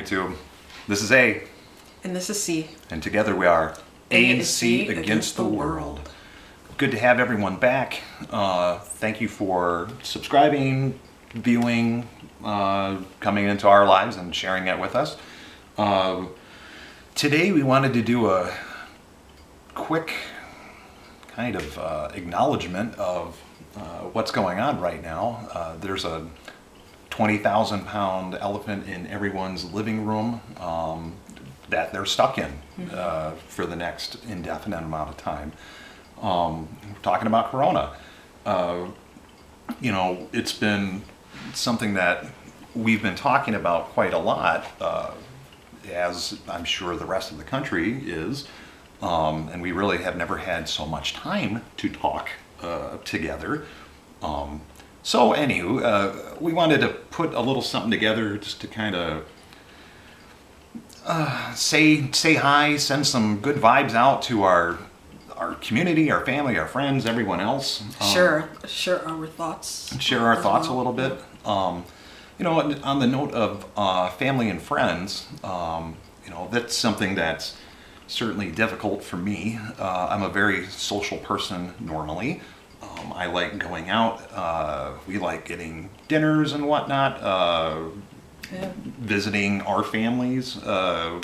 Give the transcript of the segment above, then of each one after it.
YouTube. This is A. And this is C. And together we are A and C against the world. Good to have everyone back. Thank you for subscribing, viewing, coming into our lives and sharing it with us. Today we wanted to do a quick kind of acknowledgement of what's going on right now. There's a 20,000-pound elephant in everyone's living room that they're stuck in for the next indefinite amount of time. We're talking about Corona. You know, it's been something that we've been talking about quite a lot, as I'm sure the rest of the country is, and we really have never had so much time to talk together. So anywho, we wanted to put a little something together just to kind of say hi, send some good vibes out to our community, our family, our friends, everyone else. Share our thoughts. Share our thoughts a little bit. You know, on the note of family and friends, you know, that's something that's certainly difficult for me. I'm a very social person normally. I like going out. We like getting dinners and whatnot. Visiting our families. I'm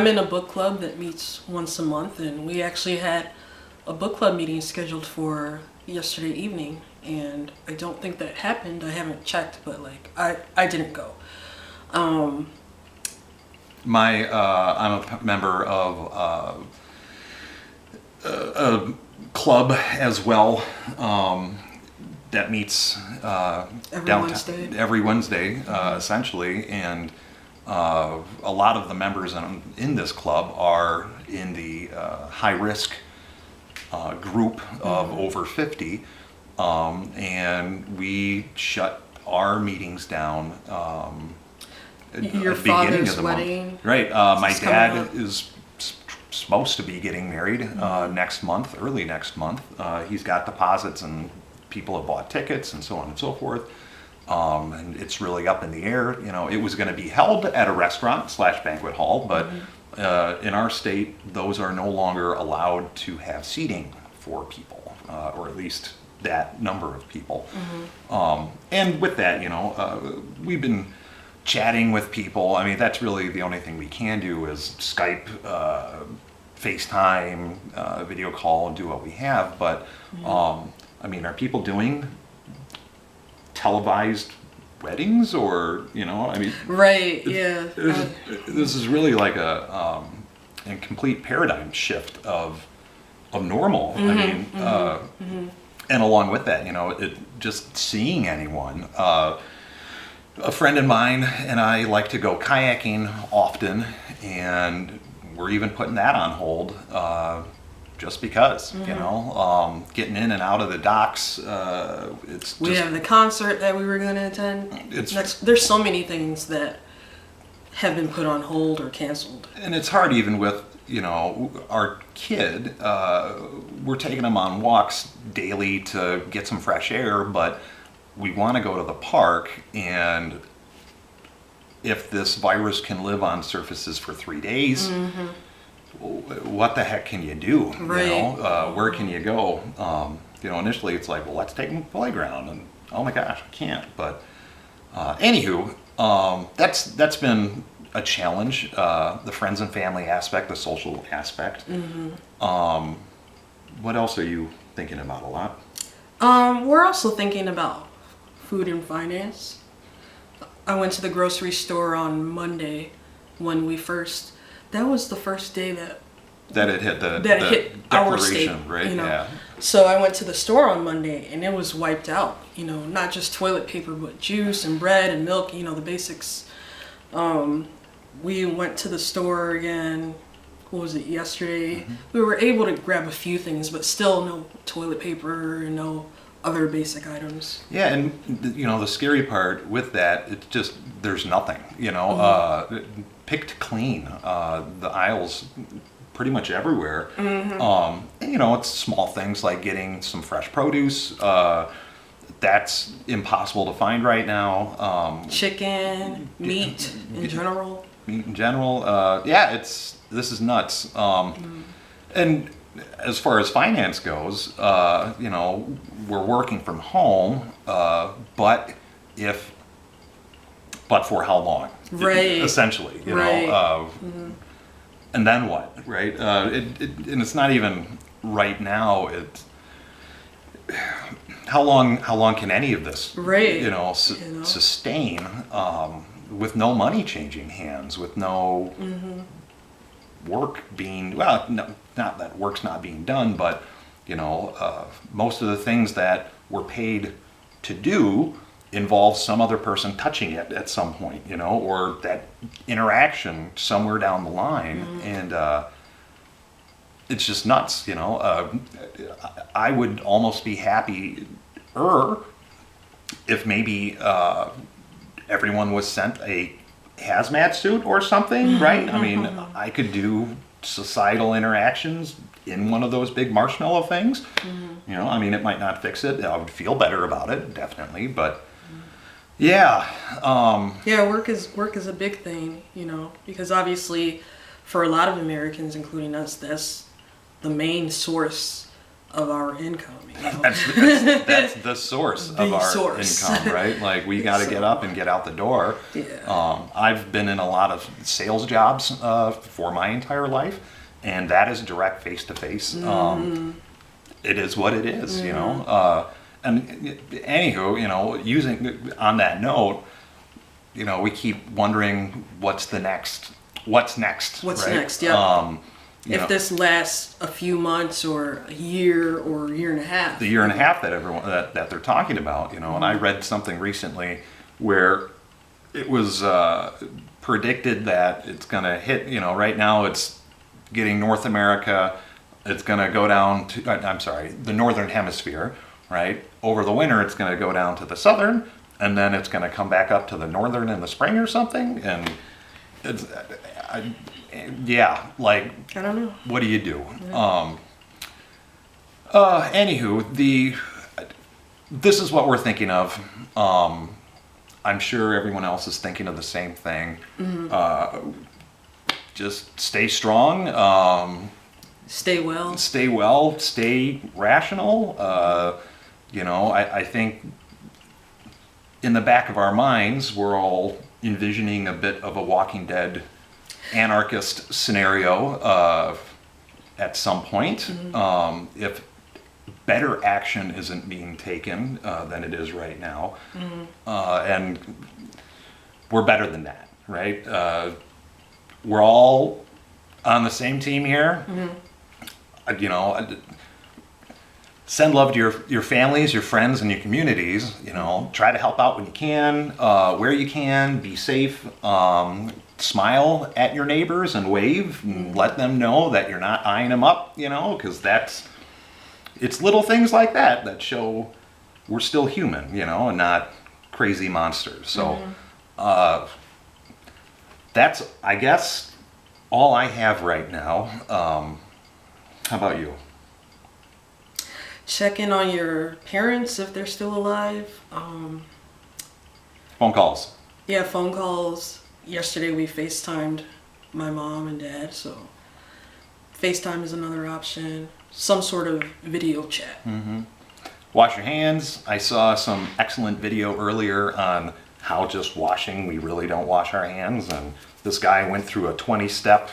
in a book club that meets once a month, and we actually had a book club meeting scheduled for yesterday evening, and I don't think that happened. I haven't checked, but like I didn't go. I'm a member of a club as well that meets every Wednesday essentially, and a lot of the members in this club are in the high-risk group of over 50, and we shut our meetings down Your at the beginning father's of the wedding, month. Right. My dad is supposed to be getting married next month, early next month. He's got deposits and people have bought tickets and so on and so forth. And it's really up in the air. You know, it was going to be held at a restaurant / banquet hall, but in our state, those are no longer allowed to have seating for people, or at least that number of people. And with that, you know, we've been chatting with people. I mean, that's really the only thing we can do is Skype, FaceTime, video call, and do what we have. But I mean, are people doing televised weddings, or, you know, I mean, right? Yeah. This is really like a complete paradigm shift of normal. I mean, and along with that, you know, just seeing anyone. A friend of mine and I like to go kayaking often, and we're even putting that on hold just because, you know, getting in and out of the docks. We have the concert that we were going to attend. There's so many things that have been put on hold or canceled. And it's hard even with, you know, our kid. We're taking him on walks daily to get some fresh air, but we want to go to the park, and if this virus can live on surfaces for 3 days, what the heck can you do? Right. You know, where can you go? You know, initially it's like, well, let's take them to the playground, and oh my gosh, I can't. But anywho, that's been a challenge. The friends and family aspect, the social aspect. What else are you thinking about a lot? We're also thinking about food and finance. I went to the grocery store on Monday when that was the first day that it hit the hit our state, declaration, right? You know? Yeah. So I went to the store on Monday, and it was wiped out. You know, not just toilet paper, but juice and bread and milk. You know, the basics. We went to the store again. What was it, yesterday? We were able to grab a few things, but still no toilet paper and no other basic items. Yeah, and you know, the scary part with that, it's just, there's nothing, you know, picked clean, the aisles pretty much everywhere. And you know, it's small things like getting some fresh produce, that's impossible to find right now. Chicken, meat in general. meat in general. Yeah, this is nuts. And as far as finance goes, you know, we're working from home, but for how long? Right. Essentially, you Right. know. And then what, right? And it's not even right now. It's how long can any of this, Right. you know, You know? sustain with no money changing hands, with no work being, well, no, not that work's not being done, but you know, most of the things that we're paid to do involves some other person touching it at some point, you know, or that interaction somewhere down the line. And it's just nuts, you know. I would almost be happier if maybe everyone was sent a hazmat suit or something, right? I mean, I could do societal interactions in one of those big marshmallow things. You know, I mean, it might not fix it. I would feel better about it, definitely, but yeah. Yeah, work is a big thing, you know, because obviously for a lot of Americans, including us, that's the main source of our income. You know? That's the source of The our source. income, right? Like we got to get up and get out the door. Yeah. I've been in a lot of sales jobs for my entire life, and that is direct face-to-face. It is what it is, you know. And anywho, you know, on that note, you know, we keep wondering what's next. What's next? What's right? next? Yeah. You know, If this lasts a few months or a year or a year and a half. the year and a half that everyone that they're talking about, you know, and I read something recently where it was predicted that it's going to hit, you know, right now it's getting North America, it's going to go down to, I'm sorry, the Northern Hemisphere, right? Over the winter, it's going to go down to the Southern, and then it's going to come back up to the Northern in the spring or something, and it's, yeah, like, I don't know. what do you do? Anywho, this is what we're thinking of. I'm sure everyone else is thinking of the same thing. Just stay strong. Stay well. Stay rational. You know, I think in the back of our minds, we're all envisioning a bit of a Walking Dead anarchist scenario at some point. If better action isn't being taken than it is right now, and we're better than that, right? We're all on the same team here. You know, send love to your families, your friends, and your communities. You know, try to help out when you can, where you can. Be safe. Smile at your neighbors and wave and let them know that you're not eyeing them up. You know, because it's little things like that show we're still human. You know, and not crazy monsters. So that's, I guess, all I have right now. How about you? Check in on your parents if they're still alive. Phone calls. Yeah, phone calls. Yesterday we FaceTimed my mom and dad, so FaceTime is another option. Some sort of video chat. Wash your hands. I saw some excellent video earlier on how just washing, we really don't wash our hands, and this guy went through a 20-step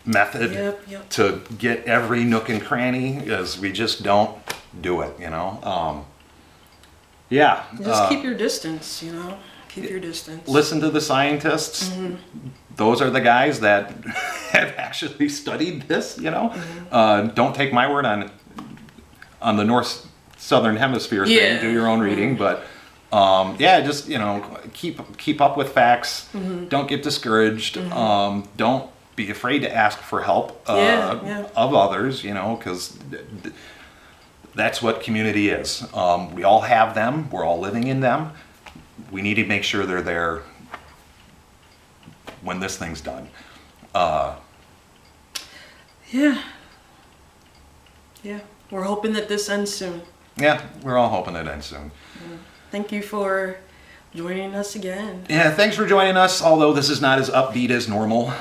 method Yep. to get every nook and cranny, as we just don't do it, you know. Yeah. Just keep your distance, you know. Keep your distance. Listen to the scientists. Those are the guys that have actually studied this, you know. Don't take my word on the Southern Hemisphere thing. Yeah. Do your own reading, but yeah, just, you know, keep up with facts. Don't get discouraged. Don't be afraid to ask for help of others, you know, because that's what community is. We all have them. We're all living in them. We need to make sure they're there when this thing's done. Yeah. We're hoping that this ends soon. Yeah, we're all hoping it ends soon. Thank you for joining us again. Yeah, thanks for joining us, although this is not as upbeat as normal.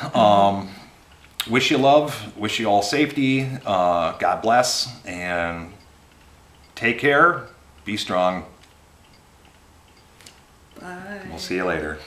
Wish you love, wish you all safety, God bless, and take care, be strong. Bye. We'll see you later.